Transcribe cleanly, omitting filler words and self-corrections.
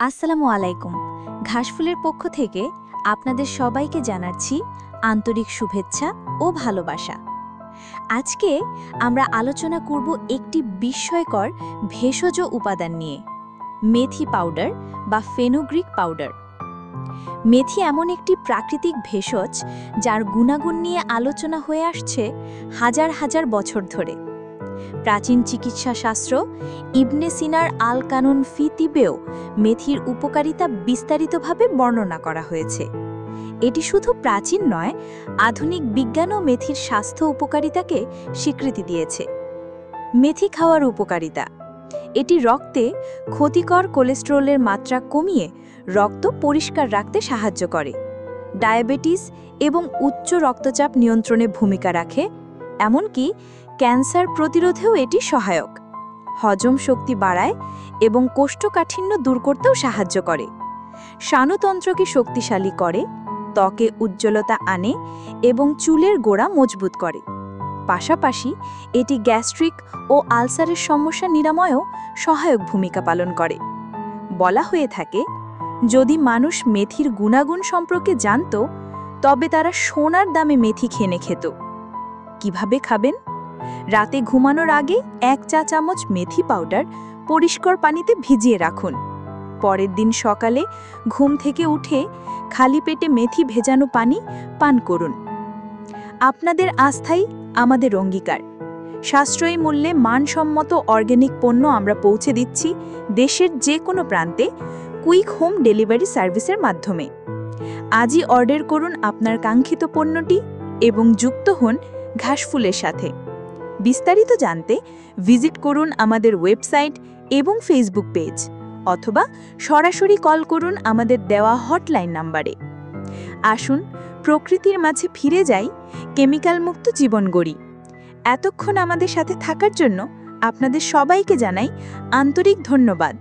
আসসালামু আলাইকুম। ঘাসফুলের পক্ষ থেকে আপনাদের সবাইকে জানাচ্ছি আন্তরিক শুভেচ্ছা ও ভালোবাসা। আজকে আমরা আলোচনা করব একটি বিস্ময়কর ভেষজ উপাদান নিয়ে, মেথি পাউডার বা ফেনুগ্রিক পাউডার। মেথি এমন একটি প্রাকৃতিক ভেষজ যার গুণাগুণ নিয়ে আলোচনা হয়ে আসছে হাজার হাজার বছর ধরে। প্রাচীন চিকিৎসা শাস্ত্র ইবনে সিনার আল কানুন ফি তিবেও মেথির উপকারিতা বিস্তারিতভাবে বর্ণনা করা হয়েছে। এটি শুধু প্রাচীন নয়, আধুনিক বিজ্ঞানও মেথির স্বাস্থ্য উপকারিতাকে স্বীকৃতি দিয়েছে। মেথি খাওয়ার উপকারিতা: এটি রক্তে ক্ষতিকর কোলেস্টেরলের মাত্রা কমিয়ে রক্ত পরিষ্কার রাখতে সাহায্য করে, ডায়াবেটিস এবং উচ্চ রক্তচাপ নিয়ন্ত্রণে ভূমিকা রাখে, এমনকি ক্যান্সার প্রতিরোধেও এটি সহায়ক। হজম শক্তি বাড়ায় এবং কোষ্ঠকাঠিন্য দূর করতেও সাহায্য করে। শ্বানতন্ত্রকে শক্তিশালী করে, ত্বকে উজ্জ্বলতা আনে এবং চুলের গোড়া মজবুত করে। পাশাপাশি এটি গ্যাস্ট্রিক ও আলসারের সমস্যা নিরাময়েও সহায়ক ভূমিকা পালন করে। বলা হয়ে থাকে, যদি মানুষ মেথির গুণাগুণ সম্পর্কে জানত, তবে তারা সোনার দামে মেথি খেয়ে খেত। কিভাবে খাবেন? রাতে ঘুমানোর আগে 1 চা চামচ মেথি পাউডার পরিষ্কার পানিতে ভিজিয়ে রাখুন। পরের দিন সকালে ঘুম থেকে উঠে খালি পেটে মেথি ভেজানো পানি পান করুন। আপনাদের আস্থাই আমাদের অঙ্গীকার। সাশ্রয়ী মূল্যে মানসম্মত অর্গানিক পণ্য আমরা পৌঁছে দিচ্ছি দেশের যে কোনো প্রান্তে কুইক হোম ডেলিভারি সার্ভিসের মাধ্যমে। আজই অর্ডার করুন আপনার কাঙ্ক্ষিত পণ্যটি এবং যুক্ত হন ঘাসফুলের সাথে। বিস্তারিত জানতে ভিজিট করুন আমাদের ওয়েবসাইট এবং ফেসবুক পেজ, অথবা সরাসরি কল করুন আমাদের দেওয়া হটলাইন নাম্বারে। আসুন প্রকৃতির মাঝে ফিরে যাই, কেমিক্যাল মুক্ত জীবন গড়ি। এতক্ষণ আমাদের সাথে থাকার জন্য আপনাদের সবাইকে জানাই আন্তরিক ধন্যবাদ।